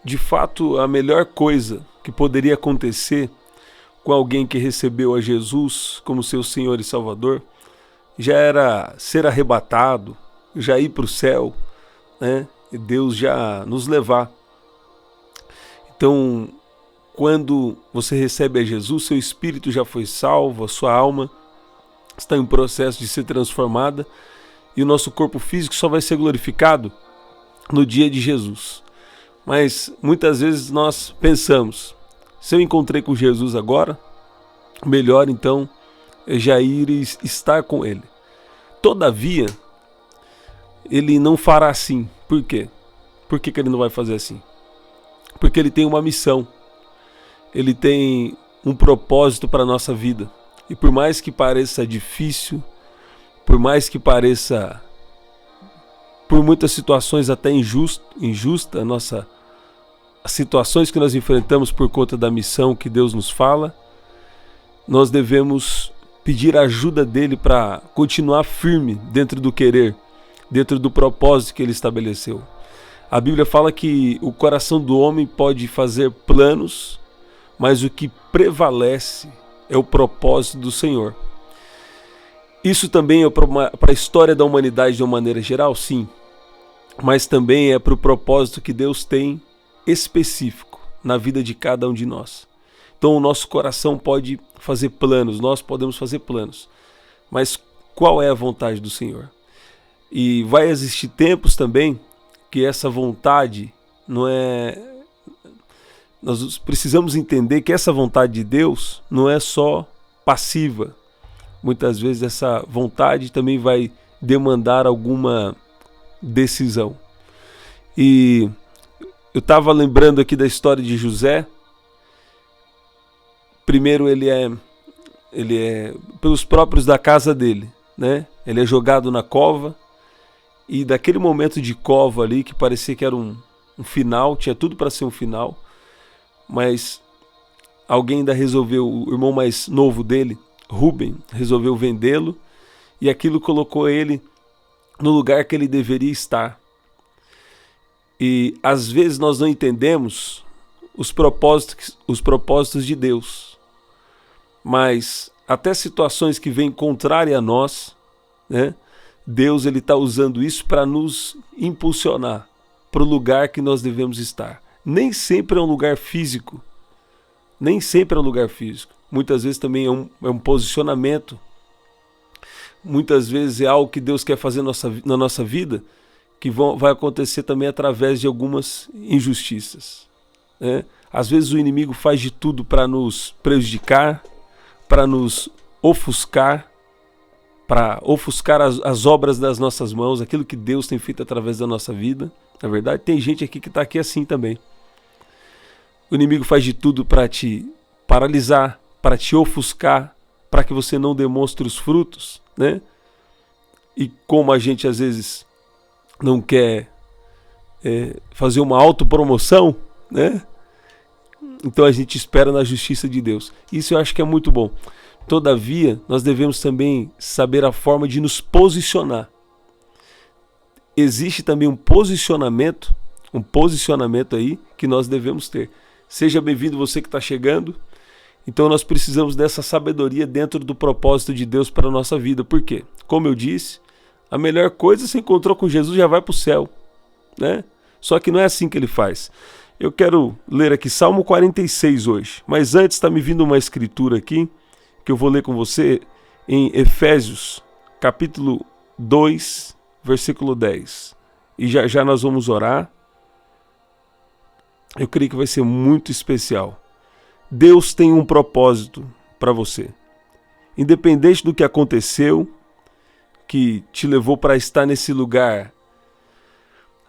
De fato, a melhor coisa que poderia acontecer com alguém que recebeu a Jesus como seu Senhor e Salvador já era ser arrebatado, já ir para o céu, né? E Deus já nos levar. Então, quando você recebe a Jesus, seu espírito já foi salvo, a sua alma está em processo de ser transformada e o nosso corpo físico só vai ser glorificado no dia de Jesus. Mas muitas vezes nós pensamos, se eu encontrei com Jesus agora, melhor então é já ir e estar com Ele. Todavia, Ele não fará assim. Por quê? Por que Ele não vai fazer assim? Porque Ele tem uma missão. Ele tem um propósito para a nossa vida. E por mais que pareça difícil, por mais que pareça, por muitas situações até injusta, as situações que nós enfrentamos por conta da missão que Deus nos fala, nós devemos pedir a ajuda dele para continuar firme dentro do querer, dentro do propósito que ele estabeleceu. A Bíblia fala que o coração do homem pode fazer planos, mas o que prevalece é o propósito do Senhor. Isso também é para a história da humanidade de uma maneira geral, sim, mas também é para o propósito que Deus tem específico na vida de cada um de nós. Então o nosso coração pode fazer planos, nós podemos fazer planos, mas qual é a vontade do Senhor? E vai existir tempos também que essa vontade não é... Nós precisamos entender que essa vontade de Deus não é só passiva. Muitas vezes essa vontade também vai demandar alguma decisão. E eu estava lembrando aqui da história de José. Primeiro ele é pelos próprios da casa dele, né? Ele é jogado na cova e daquele momento de cova ali que parecia que era um final, tinha tudo para ser um final, mas alguém ainda resolveu, o irmão mais novo dele, Rubem, resolveu vendê-lo e aquilo colocou ele no lugar que ele deveria estar. E às vezes nós não entendemos os propósitos de Deus, mas até situações que vêm contrárias a nós, né? Deus ele está usando isso para nos impulsionar para o lugar que nós devemos estar. Nem sempre é um lugar físico, muitas vezes também é um posicionamento, muitas vezes é algo que Deus quer fazer na nossa vida, que vai acontecer também através de algumas injustiças, né? Às vezes o inimigo faz de tudo para nos prejudicar, para nos ofuscar, para ofuscar as obras das nossas mãos, aquilo que Deus tem feito através da nossa vida. Na verdade, tem gente aqui que está aqui assim também. O inimigo faz de tudo para te paralisar, para te ofuscar, para que você não demonstre os frutos, né? E como a gente às vezes não quer fazer uma autopromoção, né? Então a gente espera na justiça de Deus. Isso eu acho que é muito bom. Todavia, nós devemos também saber a forma de nos posicionar. Existe também um posicionamento aí que nós devemos ter. Seja bem-vindo você que está chegando. Então nós precisamos dessa sabedoria dentro do propósito de Deus para a nossa vida. Por quê? Como eu disse, a melhor coisa se encontrou com Jesus, já vai para o céu, né? Só que não é assim que ele faz. Eu quero ler aqui Salmo 46 hoje, mas antes está me vindo uma escritura aqui, que eu vou ler com você em Efésios, capítulo 2, versículo 10. E já nós vamos orar. Eu creio que vai ser muito especial. Deus tem um propósito para você. Independente do que aconteceu, que te levou para estar nesse lugar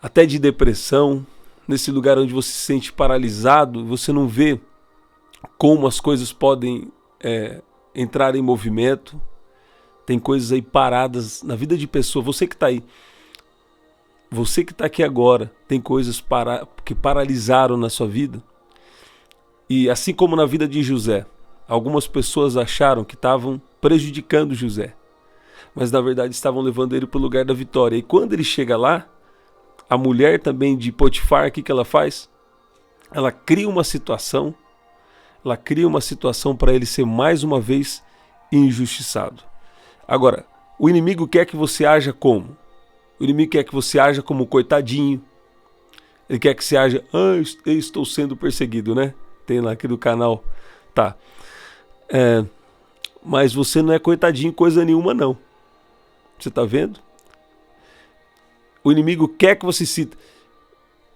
até de depressão, nesse lugar onde você se sente paralisado, você não vê como as coisas podem entrar em movimento. Tem coisas aí paradas na vida de pessoa. Você que está aí, você que está aqui agora, tem coisas que paralisaram na sua vida. E assim como na vida de José, algumas pessoas acharam que estavam prejudicando José, mas na verdade estavam levando ele para o lugar da vitória. E quando ele chega lá, a mulher também de Potifar, o que ela faz? ela cria uma situação para ele ser mais uma vez injustiçado. Agora, o inimigo quer que você haja como? O inimigo quer que você haja como coitadinho. Ele quer que você haja, eu estou sendo perseguido, né? Tem lá aqui do canal. Tá. Mas você não é coitadinho coisa nenhuma, não. Você tá vendo? O inimigo quer que você sinta.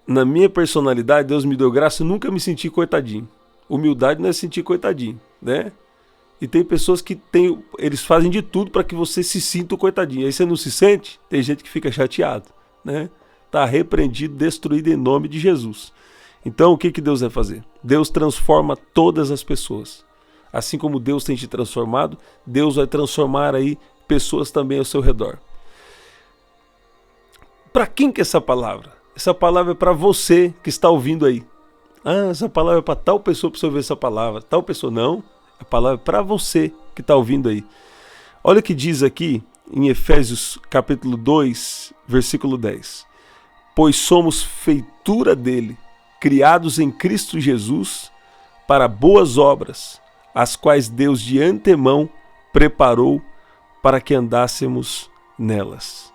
Na minha personalidade, Deus me deu graça, eu nunca me senti coitadinho. Humildade não é sentir coitadinho, né? E tem pessoas que eles fazem de tudo para que você se sinta o coitadinho. Aí você não se sente, tem gente que fica chateado, né? Tá repreendido, destruído em nome de Jesus. Então o que Deus vai fazer? Deus transforma todas as pessoas. Assim como Deus tem te transformado, Deus vai transformar aí pessoas também ao seu redor. Para quem que é essa palavra? Essa palavra é para você que está ouvindo aí. Essa palavra é para tal pessoa, para você ouvir essa palavra. Tal pessoa, não. A palavra é para você que está ouvindo aí. Olha o que diz aqui em Efésios capítulo 2, versículo 10. Pois somos feitura dele, criados em Cristo Jesus, para boas obras, as quais Deus de antemão preparou para que andássemos nelas.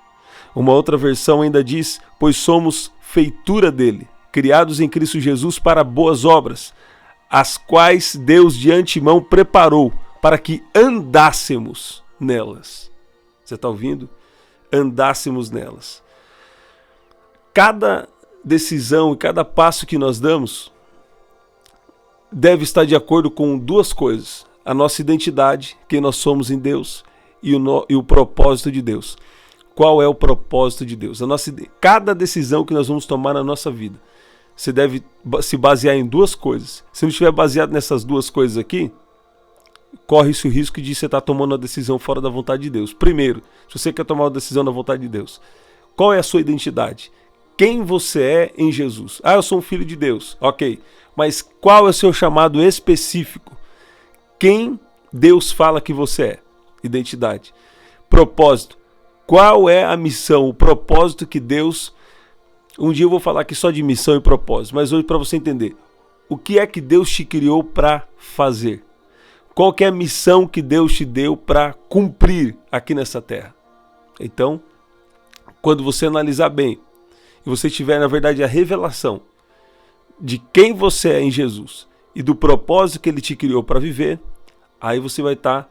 Uma outra versão ainda diz, pois somos feitura dele, criados em Cristo Jesus para boas obras, as quais Deus de antemão preparou para que andássemos nelas. Você está ouvindo? Andássemos nelas. Cada decisão e cada passo que nós damos deve estar de acordo com duas coisas. A nossa identidade, quem nós somos em Deus, e o propósito de Deus. Qual é o propósito de Deus? Cada decisão que nós vamos tomar na nossa vida, você deve se basear em duas coisas. Se não estiver baseado nessas duas coisas aqui, corre-se o risco de você estar tomando uma decisão fora da vontade de Deus. Primeiro, se você quer tomar uma decisão na vontade de Deus, qual é a sua identidade? Quem você é em Jesus? Eu sou um filho de Deus. Ok, mas qual é o seu chamado específico? Quem Deus fala que você é? Identidade. Propósito. Qual é a missão, o propósito que Deus... Um dia eu vou falar aqui só de missão e propósito, mas hoje para você entender, o que é que Deus te criou para fazer? Qual que é a missão que Deus te deu para cumprir aqui nessa terra? Então, quando você analisar bem, e você tiver na verdade a revelação de quem você é em Jesus e do propósito que Ele te criou para viver, aí você vai estar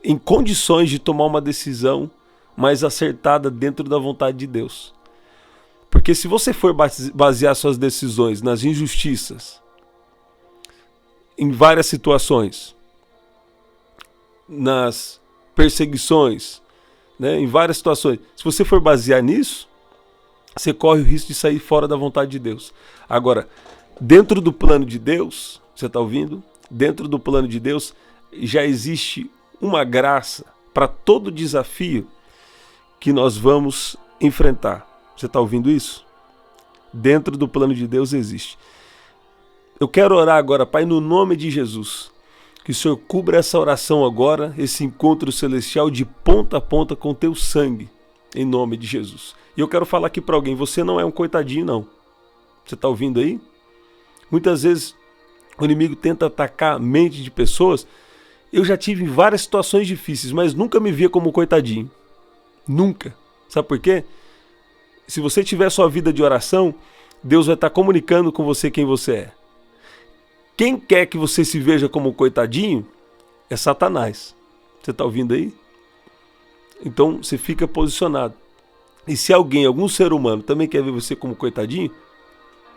em condições de tomar uma decisão mais acertada dentro da vontade de Deus. Porque se você for basear suas decisões nas injustiças, em várias situações, nas perseguições, né, em várias situações, se você for basear nisso, você corre o risco de sair fora da vontade de Deus. Agora, dentro do plano de Deus, você está ouvindo? Dentro do plano de Deus já existe uma graça para todo desafio que nós vamos enfrentar. Você está ouvindo isso? Dentro do plano de Deus existe. Eu quero orar agora, Pai, no nome de Jesus, que o Senhor cubra essa oração agora, esse encontro celestial de ponta a ponta com teu sangue, em nome de Jesus. E eu quero falar aqui para alguém, você não é um coitadinho, não. Você está ouvindo aí? Muitas vezes o inimigo tenta atacar a mente de pessoas. Eu já tive várias situações difíceis, mas nunca me via como coitadinho. Nunca. Sabe por quê? Se você tiver sua vida de oração, Deus vai estar comunicando com você quem você é. Quem quer que você se veja como coitadinho é Satanás. Você está ouvindo aí? Então você fica posicionado. E se algum ser humano também quer ver você como coitadinho,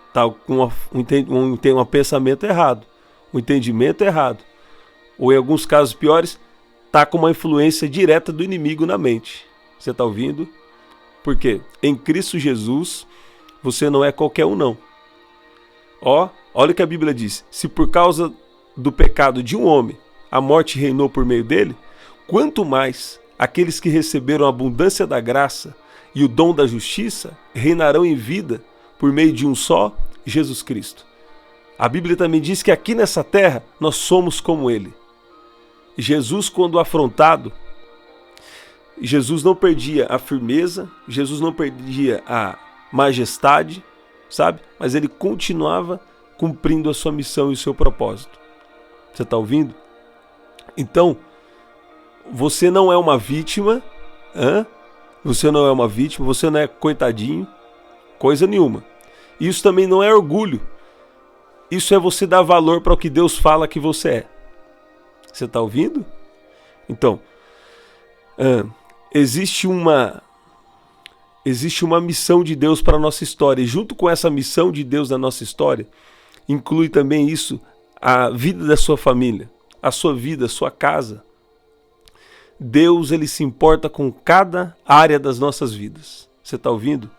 está com um pensamento errado, um entendimento errado. Ou em alguns casos piores, está com uma influência direta do inimigo na mente. Você está ouvindo? Por quê? Em Cristo Jesus, você não é qualquer um, não. Olha o que a Bíblia diz. Se por causa do pecado de um homem, a morte reinou por meio dele, quanto mais aqueles que receberam a abundância da graça e o dom da justiça reinarão em vida por meio de um só, Jesus Cristo. A Bíblia também diz que aqui nessa terra nós somos como Ele. Jesus, quando afrontado, Jesus não perdia a firmeza, Jesus não perdia a majestade, sabe? Mas ele continuava cumprindo a sua missão e o seu propósito. Você está ouvindo? Então, você não é uma vítima, você não é uma vítima, você não é coitadinho, coisa nenhuma. Isso também não é orgulho. Isso é você dar valor para o que Deus fala que você é. Você está ouvindo? Então, existe uma missão de Deus para a nossa história. E junto com essa missão de Deus na nossa história, inclui também isso, a vida da sua família, a sua vida, a sua casa. Deus, ele se importa com cada área das nossas vidas. Você está ouvindo?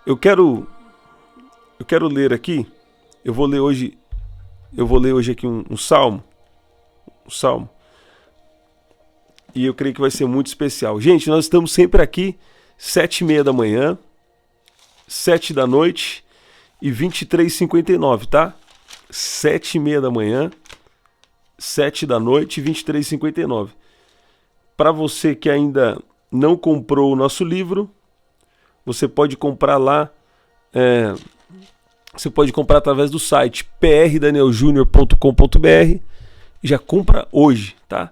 Eu quero ler aqui, eu vou ler hoje aqui um salmo. E eu creio que vai ser muito especial. Gente, nós estamos sempre aqui, 7h30 da manhã, 7 da noite e 23h59, tá? 7h30 da manhã, 7 da noite e 23h59. Para você que ainda não comprou o nosso livro, você pode comprar lá, você pode comprar através do site prdanieljunior.com.br e já compra hoje, tá?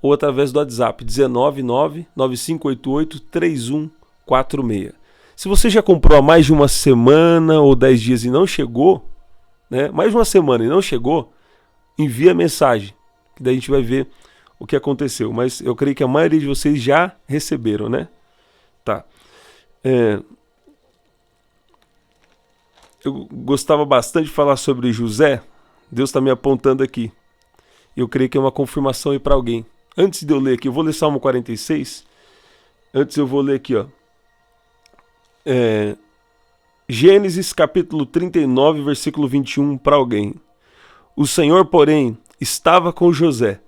Ou através do WhatsApp 199-9588-3146. Se você já comprou há mais de uma semana ou 10 dias e não chegou, né? Mais de uma semana e não chegou, envia mensagem, que daí a gente vai ver o que aconteceu. Mas eu creio que a maioria de vocês já receberam, né? Tá. Eu gostava bastante de falar sobre José. Deus está me apontando aqui. Eu creio que é uma confirmação aí para alguém. Antes de eu ler aqui, eu vou ler Salmo 46. Antes eu vou ler aqui, ó. Gênesis capítulo 39, versículo 21 para alguém. O Senhor, porém, estava com José,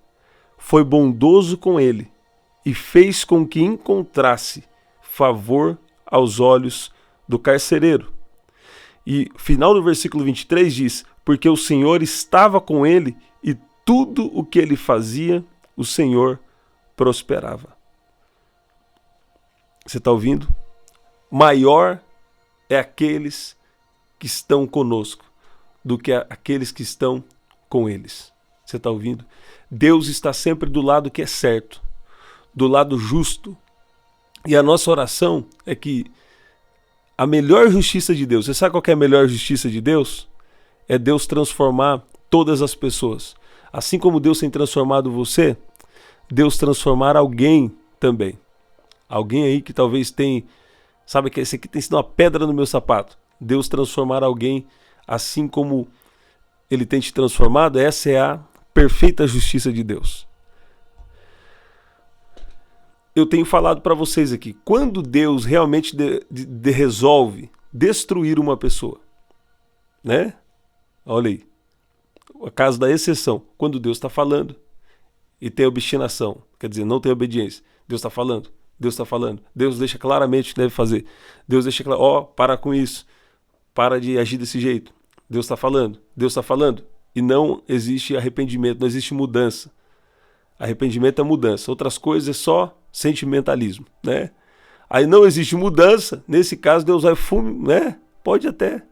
foi bondoso com ele e fez com que encontrasse favor aos olhos do carcereiro. E final do versículo 23 diz, porque o Senhor estava com ele e tudo o que ele fazia, o Senhor prosperava. Você está ouvindo? Maior é aqueles que estão conosco do que aqueles que estão com eles. Você está ouvindo? Deus está sempre do lado que é certo, do lado justo. E a nossa oração é que a melhor justiça de Deus, você sabe qual que é a melhor justiça de Deus? É Deus transformar todas as pessoas. Assim como Deus tem transformado você, Deus transformar alguém também. Alguém aí que talvez tenha, sabe que esse aqui tem sido uma pedra no meu sapato. Deus transformar alguém assim como ele tem te transformado, essa é a perfeita justiça de Deus. Eu tenho falado para vocês aqui, quando Deus realmente resolve destruir uma pessoa, né? Olha aí, o caso da exceção, quando Deus está falando e tem obstinação, quer dizer, não tem obediência, Deus está falando, Deus deixa claramente o que deve fazer, Deus deixa claro, para com isso, para de agir desse jeito, Deus está falando, e não existe arrependimento, não existe mudança. Arrependimento é mudança, outras coisas é só sentimentalismo, né? Aí não existe mudança, nesse caso Deus vai né? Pode até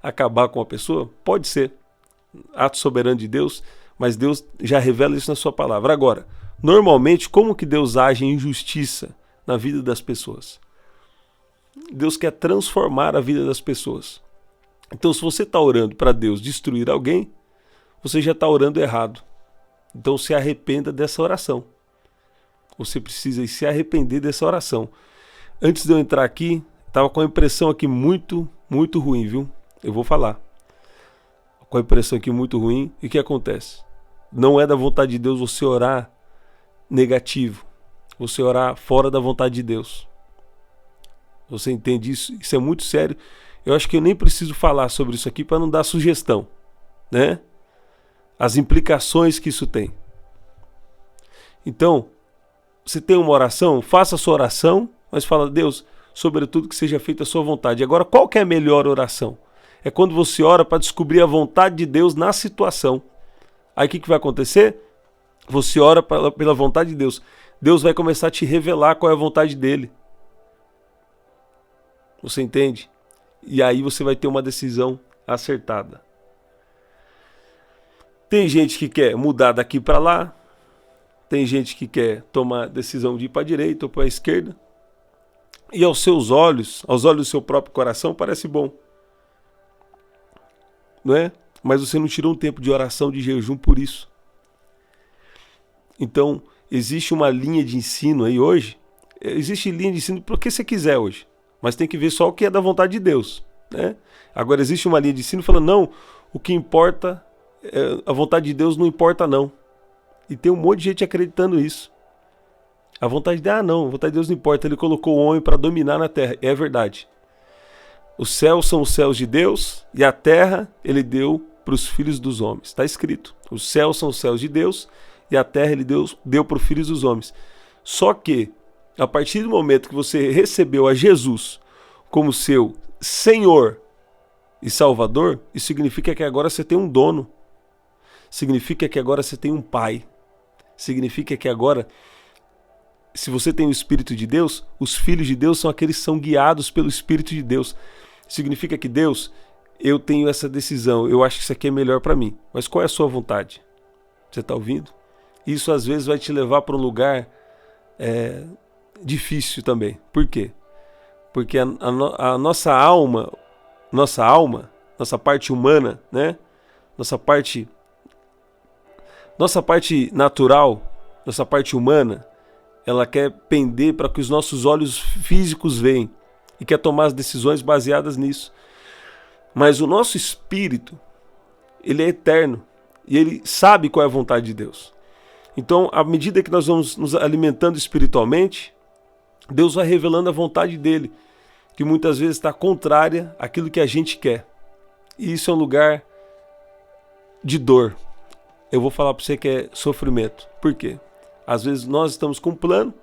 acabar com a pessoa, pode ser, ato soberano de Deus, mas Deus já revela isso na sua palavra. Agora, normalmente, como que Deus age em justiça na vida das pessoas? Deus quer transformar a vida das pessoas. Então, se você está orando para Deus destruir alguém, você já está orando errado. Então se arrependa dessa oração. Você precisa se arrepender dessa oração. Antes de eu entrar aqui, estava com a impressão aqui muito ruim, viu? Eu vou falar. Com a impressão aqui muito ruim. E o que acontece? Não é da vontade de Deus você orar negativo. Você orar fora da vontade de Deus. Você entende isso? Isso é muito sério. Eu acho que eu nem preciso falar sobre isso aqui para não dar sugestão, né? As implicações que isso tem. Então, você tem uma oração, faça a sua oração, mas fala, Deus, sobretudo que seja feita a sua vontade. Agora, qual que é a melhor oração? É quando você ora para descobrir a vontade de Deus na situação. Aí o que vai acontecer? Você ora pela vontade de Deus. Deus vai começar a te revelar qual é a vontade dele. Você entende? E aí você vai ter uma decisão acertada. Tem gente que quer mudar daqui para lá. Tem gente que quer tomar decisão de ir para a direita ou para a esquerda. E aos seus olhos, aos olhos do seu próprio coração, parece bom. Não é? Mas você não tirou um tempo de oração, de jejum por isso. Então, existe uma linha de ensino aí hoje. Existe linha de ensino para o que você quiser hoje. Mas tem que ver só o que é da vontade de Deus. Né? Agora, existe uma linha de ensino falando, não, o que importa, a vontade de Deus não importa não. E tem um monte de gente acreditando isso. A vontade de Deus, não, a vontade de Deus não importa. Ele colocou o homem para dominar na terra. É verdade. Os céus são os céus de Deus e a terra ele deu para os filhos dos homens. Está escrito. Os céus são os céus de Deus e a terra ele deu para os filhos dos homens. Só que, a partir do momento que você recebeu a Jesus como seu Senhor e Salvador, isso significa que agora você tem um dono. Significa que agora você tem um pai. Significa que agora, se você tem o Espírito de Deus, os filhos de Deus são aqueles que são guiados pelo Espírito de Deus. Significa que Deus, eu tenho essa decisão, eu acho que isso aqui é melhor para mim. Mas qual é a sua vontade? Você está ouvindo? Isso às vezes vai te levar para um lugar difícil também. Por quê? Porque a nossa alma, nossa parte humana, né? Nossa parte natural, nossa parte humana, ela quer pender para que os nossos olhos físicos veem e quer tomar as decisões baseadas nisso. Mas o nosso espírito, ele é eterno e ele sabe qual é a vontade de Deus. Então, à medida que nós vamos nos alimentando espiritualmente, Deus vai revelando a vontade dele, que muitas vezes está contrária àquilo que a gente quer. E isso é um lugar de dor. Eu vou falar para você que é sofrimento. Por quê? Às vezes nós estamos com um plano,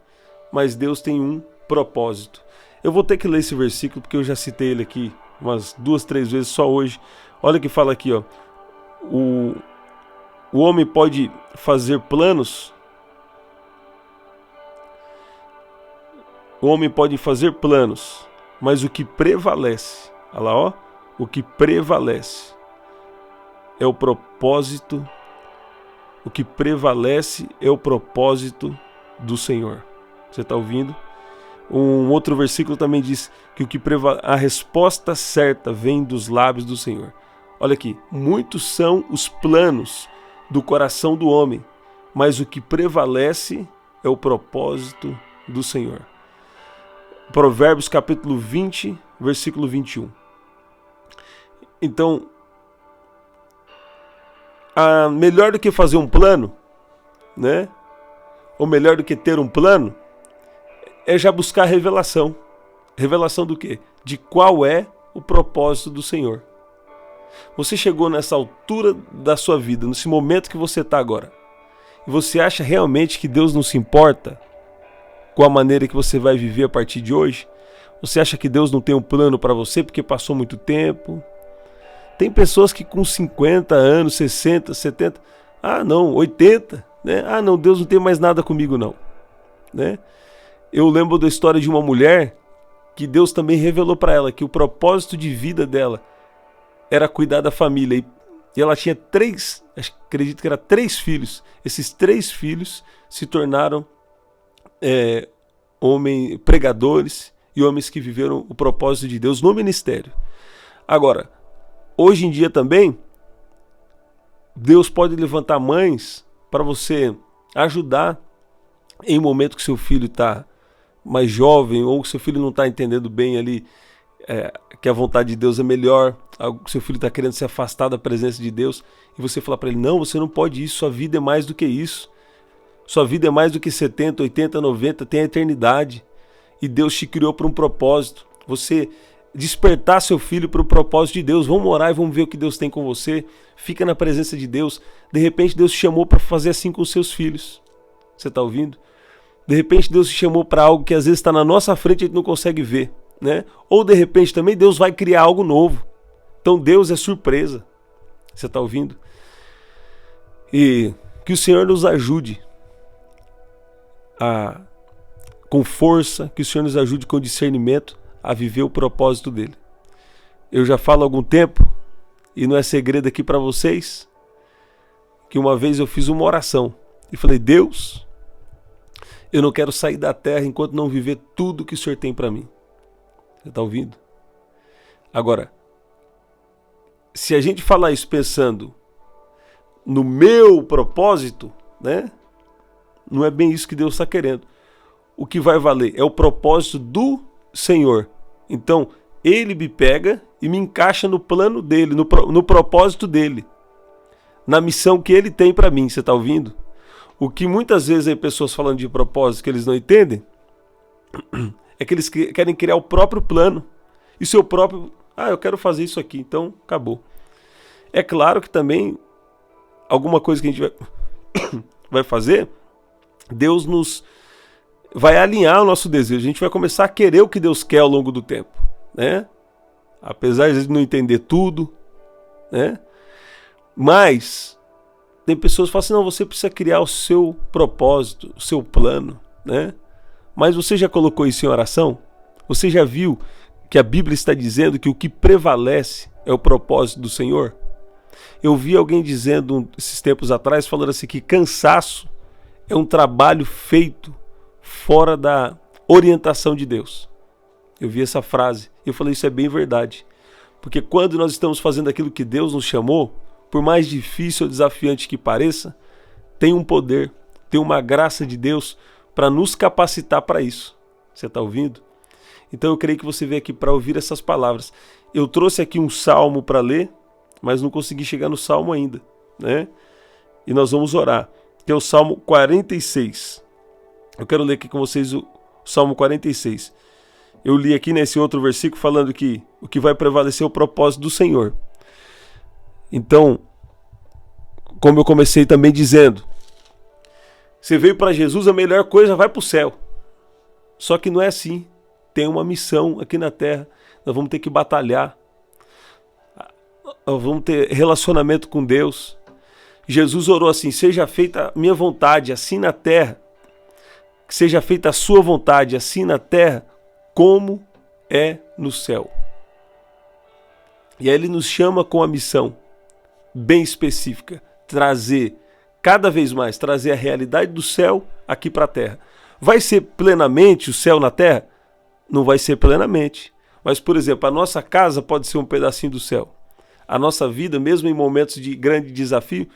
mas Deus tem um propósito. Eu vou ter que ler esse versículo, porque eu já citei ele aqui umas 2, 3 vezes só hoje. Olha o que fala aqui, ó. O homem pode fazer planos. O homem pode fazer planos, mas o que prevalece, olha lá, ó, o que prevalece é o propósito. O que prevalece é o propósito do Senhor. Você está ouvindo? Um outro versículo também diz que a resposta certa vem dos lábios do Senhor. Olha aqui, muitos são os planos do coração do homem, mas o que prevalece é o propósito do Senhor. Provérbios capítulo 20, versículo 21. Então, melhor do que fazer um plano, né? Ou melhor do que ter um plano, é já buscar a revelação. Revelação do quê? De qual é o propósito do Senhor. Você chegou nessa altura da sua vida, nesse momento que você está agora, e você acha realmente que Deus não se importa com a maneira que você vai viver a partir de hoje? Você acha que Deus não tem um plano para você porque passou muito tempo? Tem pessoas que com 50 anos, 60, 70, 80, né? Não, Deus não tem mais nada comigo não, né? Eu lembro da história de uma mulher que Deus também revelou para ela que o propósito de vida dela era cuidar da família. E ela tinha 3, acredito que era 3 filhos. Esses 3 filhos se tornaram pregadores e homens que viveram o propósito de Deus no ministério. Agora, hoje em dia também, Deus pode levantar mães para você ajudar em um momento que seu filho está mais jovem ou que seu filho não está entendendo bem ali que a vontade de Deus é melhor, que seu filho está querendo se afastar da presença de Deus, e você falar para ele, não, você não pode isso, sua vida é mais do que isso. Sua vida é mais do que 70, 80, 90, tem a eternidade. E Deus te criou para um propósito. Você despertar seu filho para o propósito de Deus. Vamos orar e vamos ver o que Deus tem com você. Fica na presença de Deus. De repente Deus te chamou para fazer assim com os seus filhos. Você está ouvindo? De repente Deus te chamou para algo que às vezes está na nossa frente e a gente não consegue ver, né? Ou de repente também Deus vai criar algo novo. Então Deus é surpresa. Você está ouvindo? E que o Senhor nos ajude com força, que o Senhor nos ajude com discernimento a viver o propósito dele. Eu já falo há algum tempo, e não é segredo aqui para vocês, que uma vez eu fiz uma oração e falei: Deus, eu não quero sair da terra enquanto não viver tudo que o Senhor tem para mim. Você está ouvindo? Agora, se a gente falar isso pensando no meu propósito, né? Não é bem isso que Deus está querendo. O que vai valer é o propósito do Senhor. Então, Ele me pega e me encaixa no plano dele, no propósito dele, na missão que Ele tem para mim. Você está ouvindo? O que muitas vezes aí pessoas falando de propósito que eles não entendem é que eles querem criar o próprio plano e seu próprio... eu quero fazer isso aqui, então acabou. É claro que também alguma coisa que a gente vai fazer, Deus nos vai alinhar o nosso desejo. A gente vai começar a querer o que Deus quer ao longo do tempo, né? Apesar de não entender tudo, né? Mas tem pessoas que falam assim: não, você precisa criar o seu propósito, o seu plano, né? Mas você já colocou isso em oração? Você já viu que a Bíblia está dizendo que o que prevalece é o propósito do Senhor? Eu vi alguém dizendo esses tempos atrás, falando assim, que cansaço é um trabalho feito fora da orientação de Deus. Eu vi essa frase e eu falei: isso é bem verdade. Porque quando nós estamos fazendo aquilo que Deus nos chamou, por mais difícil ou desafiante que pareça, tem um poder, tem uma graça de Deus para nos capacitar para isso. Você está ouvindo? Então eu creio que você veio aqui para ouvir essas palavras. Eu trouxe aqui um salmo para ler, mas não consegui chegar no salmo ainda, né? E nós vamos orar, que é o Salmo 46. Eu quero ler aqui com vocês o Salmo 46. Eu li aqui nesse outro versículo falando que o que vai prevalecer é o propósito do Senhor. Então, como eu comecei também dizendo, você veio para Jesus, a melhor coisa, vai para o céu. Só que não é assim. Tem uma missão aqui na terra. Nós vamos ter que batalhar. Nós vamos ter relacionamento com Deus. Jesus orou assim: seja feita a minha vontade, assim na terra. Que seja feita a sua vontade, assim na terra, como é no céu. E aí ele nos chama com a missão bem específica, trazer cada vez mais, trazer a realidade do céu aqui para a terra. Vai ser plenamente o céu na terra? Não vai ser plenamente. Mas, por exemplo, a nossa casa pode ser um pedacinho do céu. A nossa vida, mesmo em momentos de grande desafio,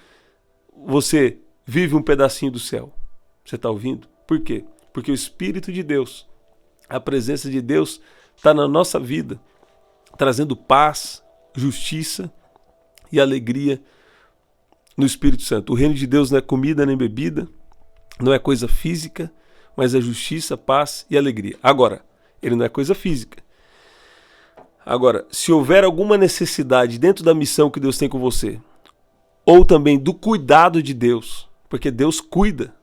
você vive um pedacinho do céu. Você está ouvindo? Por quê? Porque o Espírito de Deus, a presença de Deus está na nossa vida, trazendo paz, justiça e alegria no Espírito Santo. O reino de Deus não é comida nem bebida, não é coisa física, mas é justiça, paz e alegria. Agora, ele não é coisa física. Agora, se houver alguma necessidade dentro da missão que Deus tem com você, ou também do cuidado de Deus, porque Deus cuida.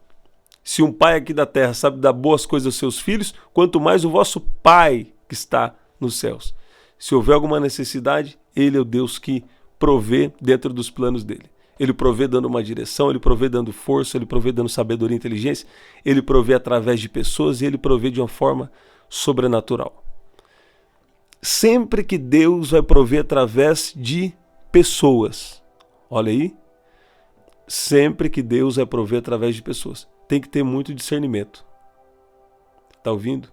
Se um pai aqui da terra sabe dar boas coisas aos seus filhos, quanto mais o vosso Pai que está nos céus. Se houver alguma necessidade, Ele é o Deus que provê dentro dos planos dele. Ele provê dando uma direção, Ele provê dando força, Ele provê dando sabedoria e inteligência, Ele provê através de pessoas e Ele provê de uma forma sobrenatural. Sempre que Deus vai prover através de pessoas, olha aí, sempre que Deus vai prover através de pessoas, tem que ter muito discernimento. Tá ouvindo?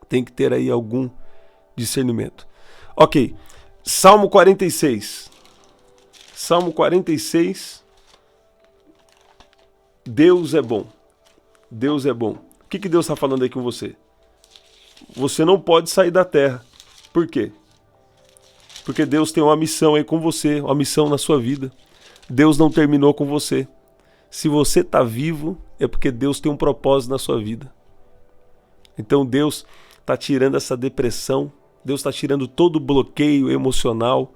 Tem que ter aí algum discernimento. Ok, Salmo 46. Salmo 46. Deus é bom. Deus é bom. O que Deus está falando aí com você? Você não pode sair da terra. Por quê? Porque Deus tem uma missão aí com você, uma missão na sua vida. Deus não terminou com você. Se você está vivo, é porque Deus tem um propósito na sua vida. Então Deus está tirando essa depressão, Deus está tirando todo o bloqueio emocional,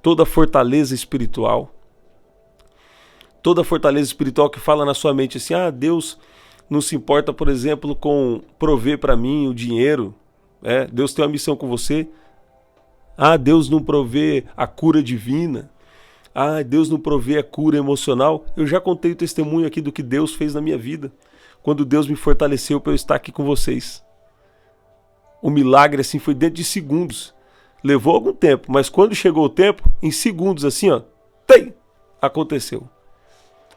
toda a fortaleza espiritual. Toda a fortaleza espiritual que fala na sua mente assim: Deus não se importa, por exemplo, com prover para mim o dinheiro. Deus tem uma missão com você. Deus não provê a cura divina. Deus não provê a cura emocional. Eu já contei o testemunho aqui do que Deus fez na minha vida, quando Deus me fortaleceu para eu estar aqui com vocês. O milagre assim foi dentro de segundos. Levou algum tempo, mas quando chegou o tempo, em segundos assim, ó, tem, aconteceu.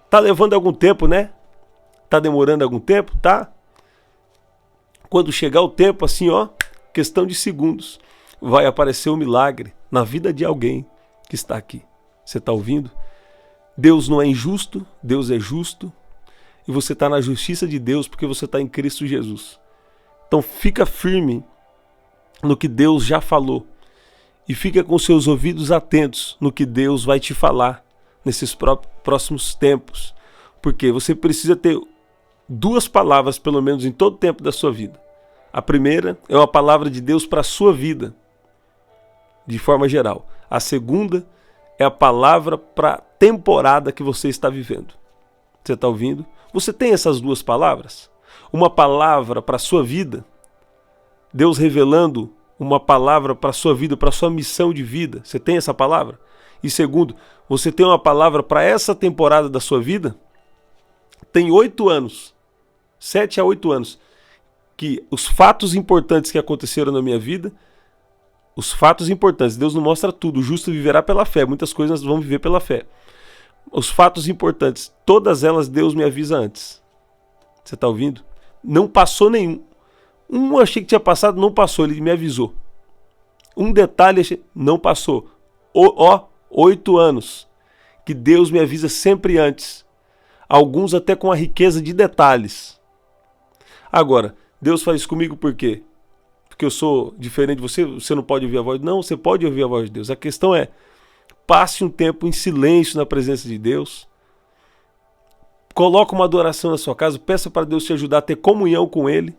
Tá levando algum tempo, né? Tá demorando algum tempo, tá? Quando chegar o tempo, assim, ó, questão de segundos, vai aparecer um milagre na vida de alguém que está aqui. Você tá ouvindo? Deus não é injusto, Deus é justo. E você está na justiça de Deus porque você está em Cristo Jesus. Então fica firme no que Deus já falou. E fica com seus ouvidos atentos no que Deus vai te falar nesses próximos tempos. Porque você precisa ter 2 palavras, pelo menos, em todo o tempo da sua vida. A primeira é uma palavra de Deus para a sua vida, de forma geral. A segunda é a palavra para a temporada que você está vivendo. Você está ouvindo? Você tem essas 2 palavras? Uma palavra para a sua vida, Deus revelando uma palavra para a sua vida, para a sua missão de vida. Você tem essa palavra? E segundo, você tem uma palavra para essa temporada da sua vida? Tem 8 anos, 7 a 8 anos, que os fatos importantes que aconteceram na minha vida, os fatos importantes, Deus não mostra tudo, o justo viverá pela fé, muitas coisas nós vamos viver pela fé. Os fatos importantes, todas elas Deus me avisa antes. Você está ouvindo? Não passou nenhum. Um achei que tinha passado, não passou, ele me avisou. Um detalhe, não passou. 8 anos que Deus me avisa sempre antes. Alguns até com a riqueza de detalhes. Agora, Deus faz isso comigo por quê? Porque eu sou diferente de você? Você não pode ouvir a voz? Não, você pode ouvir a voz de Deus. A questão é, passe um tempo em silêncio na presença de Deus. Coloque uma adoração na sua casa, peça para Deus te ajudar a ter comunhão com Ele.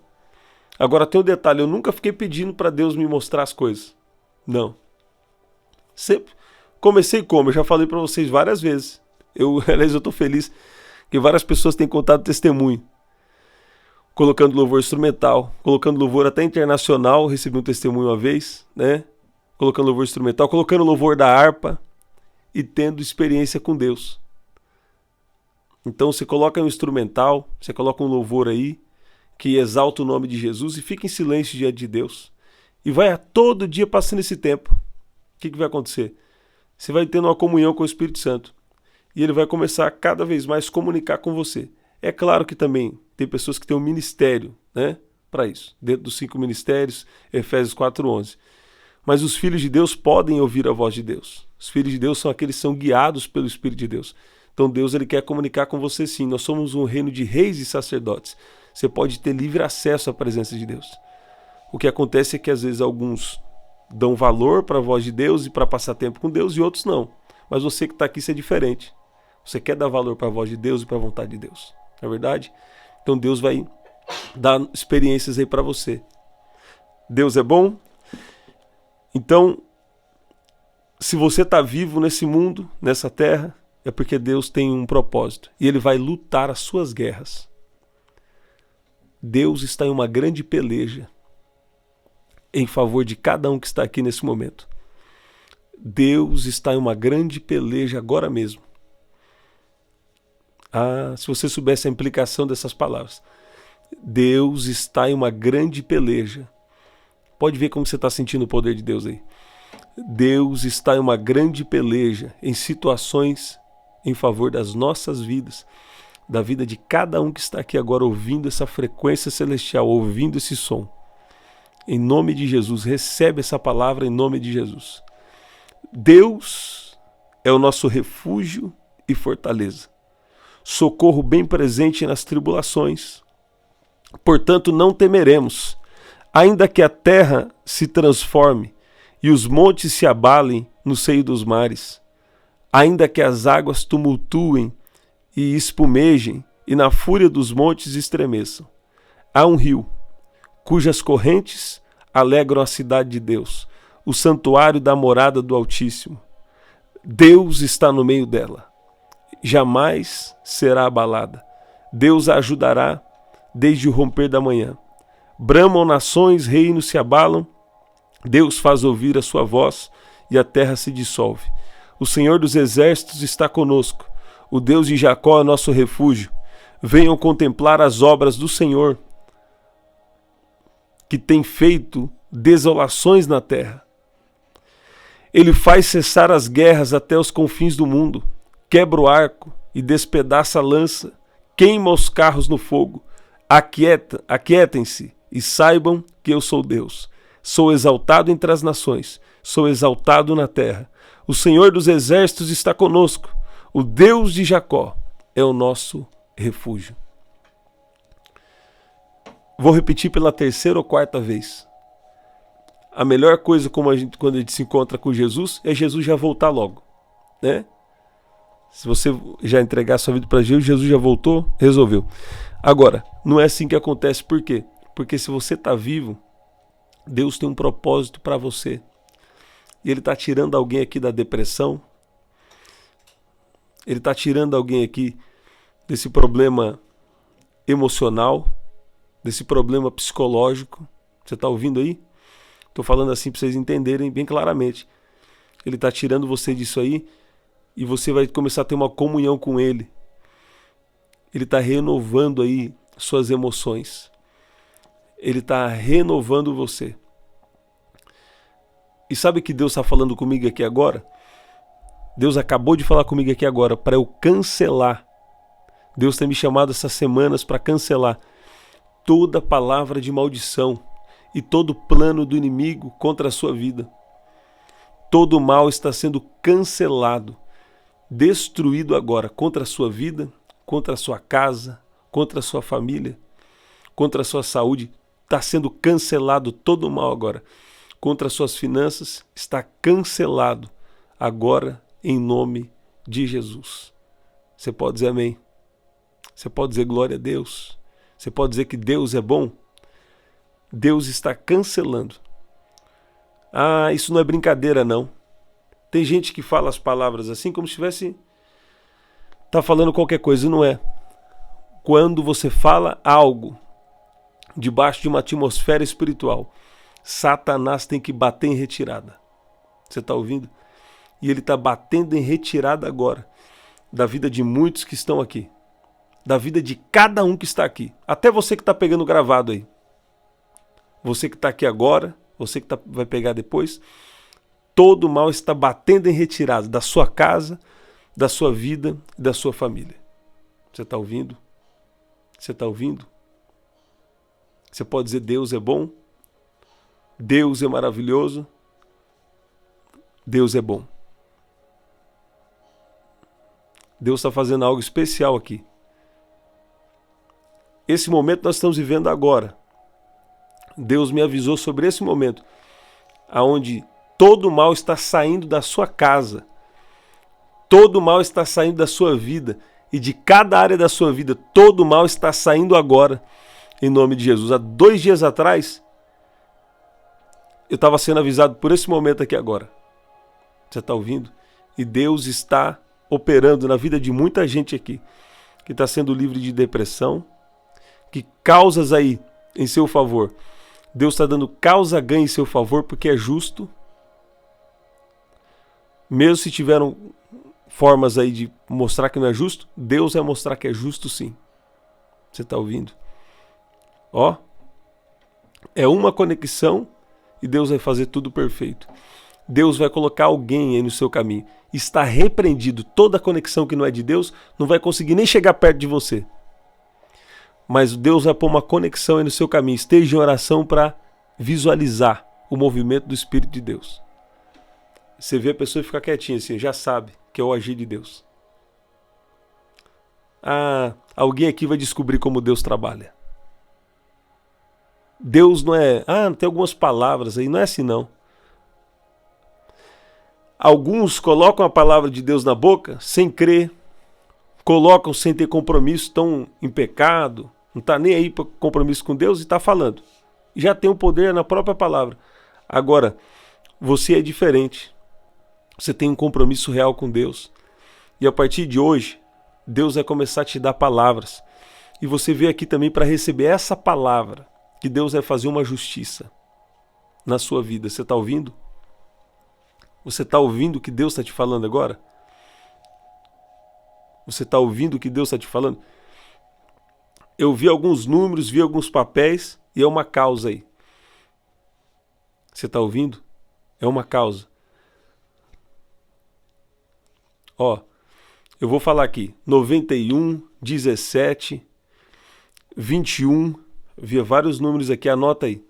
Agora tem um detalhe, eu nunca fiquei pedindo para Deus me mostrar as coisas. Não. Sempre comecei como? Eu já falei para vocês várias vezes. Aliás, eu estou feliz que várias pessoas têm contado testemunho. Colocando louvor instrumental, colocando louvor até internacional, recebi um testemunho uma vez, né? Colocando louvor instrumental, colocando louvor da harpa e tendo experiência com Deus. Então você coloca um instrumental, você coloca um louvor aí, que exalta o nome de Jesus e fica em silêncio diante de Deus. E vai a todo dia passando esse tempo. O que vai acontecer? Você vai tendo uma comunhão com o Espírito Santo. E ele vai começar a cada vez mais comunicar com você. É claro que também tem pessoas que têm um ministério, né, para isso. Dentro dos 5 ministérios, Efésios 4:11. Mas os filhos de Deus podem ouvir a voz de Deus. Os filhos de Deus são aqueles que são guiados pelo Espírito de Deus. Então Deus ele quer comunicar com você sim. Nós somos um reino de reis e sacerdotes. Você pode ter livre acesso à presença de Deus. O que acontece é que às vezes alguns dão valor para a voz de Deus e para passar tempo com Deus e outros não. Mas você que está aqui, isso é diferente. Você quer dar valor para a voz de Deus e para a vontade de Deus. Não é verdade? Então Deus vai dar experiências aí para você. Deus é bom? Então, se você está vivo nesse mundo, nessa terra, é porque Deus tem um propósito. E Ele vai lutar as suas guerras. Deus está em uma grande peleja em favor de cada um que está aqui nesse momento. Deus está em uma grande peleja agora mesmo. Se você soubesse a implicação dessas palavras. Deus está em uma grande peleja. Pode ver como você está sentindo o poder de Deus aí. Deus está em uma grande peleja, em situações em favor das nossas vidas, da vida de cada um que está aqui agora ouvindo essa frequência celestial, ouvindo esse som. Em nome de Jesus, recebe essa palavra em nome de Jesus. Deus é o nosso refúgio e fortaleza, socorro bem presente nas tribulações. Portanto, não temeremos, ainda que a terra se transforme e os montes se abalem no seio dos mares, ainda que as águas tumultuem e espumejem e na fúria dos montes estremeçam. Há um rio, cujas correntes alegram a cidade de Deus, o santuário da morada do Altíssimo. Deus está no meio dela, jamais será abalada. Deus a ajudará desde o romper da manhã. Bramam nações, reinos se abalam, Deus faz ouvir a sua voz e a terra se dissolve. O Senhor dos exércitos está conosco, o Deus de Jacó é nosso refúgio. Venham contemplar as obras do Senhor, que tem feito desolações na terra. Ele faz cessar as guerras até os confins do mundo, quebra o arco e despedaça a lança, queima os carros no fogo. Aquietem-se e saibam que eu sou Deus. Sou exaltado entre as nações, sou exaltado na terra. O Senhor dos exércitos está conosco. O Deus de Jacó é o nosso refúgio. Vou repetir pela terceira ou quarta vez. A melhor coisa quando a gente se encontra com Jesus é Jesus já voltar logo, né? Se você já entregar sua vida para Jesus, Jesus já voltou, resolveu. Agora, não é assim que acontece. Por quê? Porque se você está vivo, Deus tem um propósito para você. E Ele está tirando alguém aqui da depressão. Ele está tirando alguém aqui desse problema emocional, desse problema psicológico. Você está ouvindo aí? Estou falando assim para vocês entenderem bem claramente. Ele está tirando você disso aí e você vai começar a ter uma comunhão com Ele. Ele está renovando aí suas emoções. Ele está renovando você. E sabe que Deus está falando comigo aqui agora? Deus acabou de falar comigo aqui agora para eu cancelar. Deus tem me chamado essas semanas para cancelar toda palavra de maldição e todo plano do inimigo contra a sua vida. Todo mal está sendo cancelado, destruído agora contra a sua vida, contra a sua casa, contra a sua família, contra a sua saúde. Está sendo cancelado todo o mal agora. Contra as suas finanças, está cancelado agora em nome de Jesus. Você pode dizer amém? Você pode dizer glória a Deus? Você pode dizer que Deus é bom? Deus está cancelando. Ah, isso não é brincadeira não. Tem gente que fala as palavras assim como se estivesse falando qualquer coisa, não é. Quando você fala algo debaixo de uma atmosfera espiritual, Satanás tem que bater em retirada. Você está ouvindo? E ele está batendo em retirada agora da vida de muitos que estão aqui, da vida de cada um que está aqui, até você que está pegando gravado aí, você que está aqui agora, você que vai pegar depois. Todo o mal está batendo em retirada da sua casa, da sua vida e da sua família. Você está ouvindo? Você está ouvindo? Você pode dizer Deus é bom? Deus é maravilhoso? Deus é bom. Deus está fazendo algo especial aqui. Esse momento nós estamos vivendo agora. Deus me avisou sobre esse momento, aonde todo o mal está saindo da sua casa, todo o mal está saindo da sua vida e de cada área da sua vida, todo o mal está saindo agora, em nome de Jesus. Há 2 dias atrás, eu estava sendo avisado por esse momento aqui agora. Você está ouvindo? E Deus está operando na vida de muita gente aqui, que está sendo livre de depressão, que causas aí em seu favor. Deus está dando causa ganha em seu favor porque é justo. Mesmo se tiveram formas aí de mostrar que não é justo, Deus vai mostrar que é justo sim. Você está ouvindo? Ó, é uma conexão e Deus vai fazer tudo perfeito. Deus vai colocar alguém aí no seu caminho. Está repreendido. Toda conexão que não é de Deus não vai conseguir nem chegar perto de você. Mas Deus vai pôr uma conexão aí no seu caminho. Esteja em oração para visualizar o movimento do Espírito de Deus. Você vê a pessoa ficar quietinha assim, já sabe que é o agir de Deus. Ah, alguém aqui vai descobrir como Deus trabalha. Deus não é... tem algumas palavras aí, não é assim não. Alguns colocam a palavra de Deus na boca sem crer, colocam sem ter compromisso, estão em pecado, não está nem aí para compromisso com Deus e está falando. Já tem o poder na própria palavra. Agora, você é diferente. Você tem um compromisso real com Deus. E a partir de hoje, Deus vai começar a te dar palavras. E você veio aqui também para receber essa palavra, que Deus vai fazer uma justiça na sua vida. Você está ouvindo? Você está ouvindo o que Deus está te falando agora? Você está ouvindo o que Deus está te falando? Eu vi alguns números, vi alguns papéis e é uma causa aí. Você está ouvindo? É uma causa. Ó, eu vou falar aqui, 91, 17, 21, via vários números aqui, anota aí.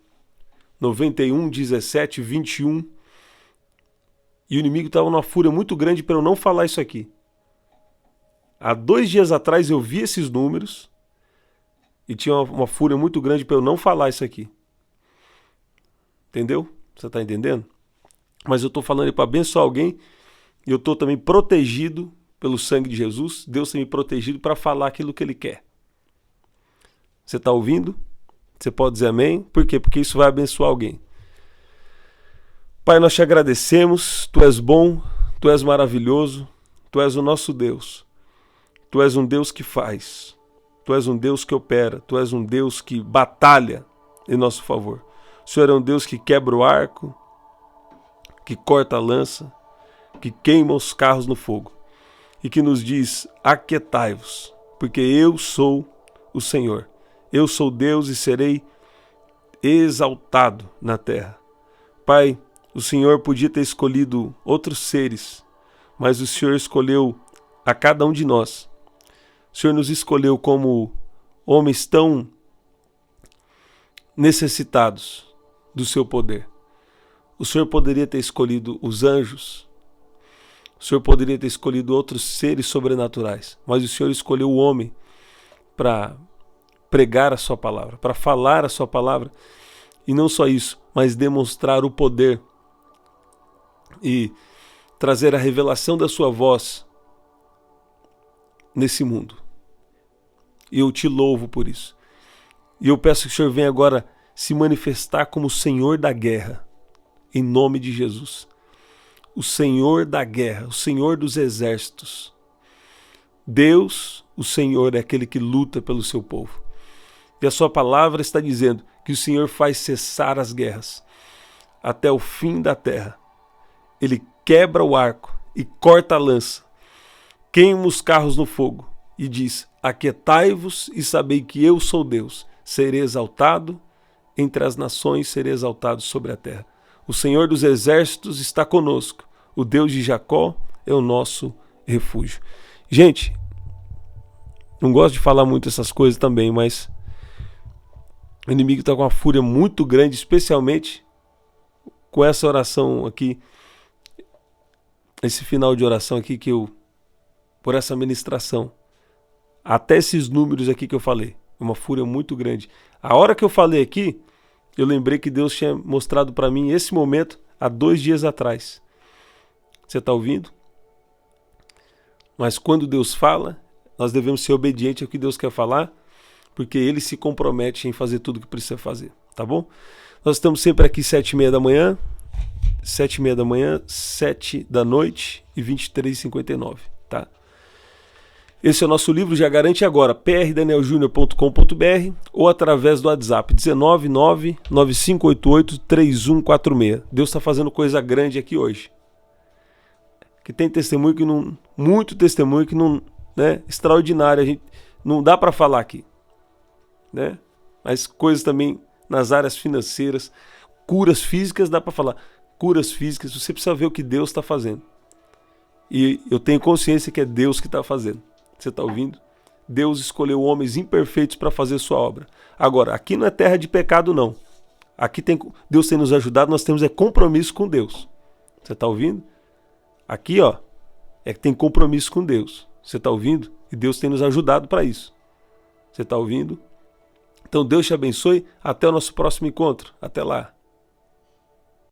91, 17, 21. E o inimigo estava numa fúria muito grande para eu não falar isso aqui. Há 2 dias atrás eu vi esses números e tinha uma fúria muito grande para eu não falar isso aqui. Entendeu? Você está entendendo? Mas eu estou falando para abençoar alguém e eu estou também protegido pelo sangue de Jesus. Deus tem me protegido para falar aquilo que Ele quer. Você está ouvindo? Você pode dizer amém? Por quê? Porque isso vai abençoar alguém. Pai, nós te agradecemos. Tu és bom, Tu és maravilhoso, Tu és o nosso Deus. Tu és um Deus que faz. Tu és um Deus que opera. Tu és um Deus que batalha em nosso favor. O Senhor é um Deus que quebra o arco, que corta a lança, que queima os carros no fogo e que nos diz: aquietai-vos, porque eu sou o Senhor. Eu sou Deus e serei exaltado na terra. Pai, o Senhor podia ter escolhido outros seres, mas o Senhor escolheu a cada um de nós. O Senhor nos escolheu como homens tão necessitados do seu poder. O Senhor poderia ter escolhido os anjos. O Senhor poderia ter escolhido outros seres sobrenaturais, mas o Senhor escolheu o homem para pregar a sua palavra, para falar a sua palavra, e não só isso, mas demonstrar o poder e trazer a revelação da sua voz nesse mundo. E eu te louvo por isso. E eu peço que o Senhor venha agora se manifestar como o Senhor da guerra, em nome de Jesus. O Senhor da guerra, o Senhor dos exércitos. Deus, o Senhor, é aquele que luta pelo seu povo. E a sua palavra está dizendo que o Senhor faz cessar as guerras até o fim da terra. Ele quebra o arco e corta a lança, queima os carros no fogo e diz: aquietai-vos e sabei que eu sou Deus. Serei exaltado entre as nações, serei exaltado sobre a terra. O Senhor dos exércitos está conosco. O Deus de Jacó é o nosso refúgio. Gente, não gosto de falar muito essas coisas também, mas o inimigo está com uma fúria muito grande, especialmente com essa oração aqui, esse final de oração aqui por essa ministração. Até esses números aqui que eu falei, uma fúria muito grande. A hora que eu falei aqui, eu lembrei que Deus tinha mostrado para mim esse momento há 2 dias atrás. Você está ouvindo? Mas quando Deus fala, nós devemos ser obedientes ao que Deus quer falar, porque Ele se compromete em fazer tudo o que precisa fazer, tá bom? Nós estamos sempre aqui 7h30 da manhã, 7h30 da manhã, 7 da noite e 23h59, tá? Esse é o nosso livro, já garante agora, prdanielJunior.com.br ou através do WhatsApp, 19995883146. Deus está fazendo coisa grande aqui hoje. Que tem testemunho que não, muito testemunho que não, né, extraordinário, a gente não dá para falar aqui, né? Mas coisas também nas áreas financeiras, curas físicas dá para falar, curas físicas, você precisa ver o que Deus está fazendo. E eu tenho consciência que é Deus que está fazendo. Você está ouvindo? Deus escolheu homens imperfeitos para fazer sua obra. Agora, aqui não é terra de pecado, não. Aqui Deus tem nos ajudado, nós temos compromisso com Deus. Você está ouvindo? Aqui, ó, é que tem compromisso com Deus. Você está ouvindo? E Deus tem nos ajudado para isso. Você está ouvindo? Então Deus te abençoe. Até o nosso próximo encontro. Até lá.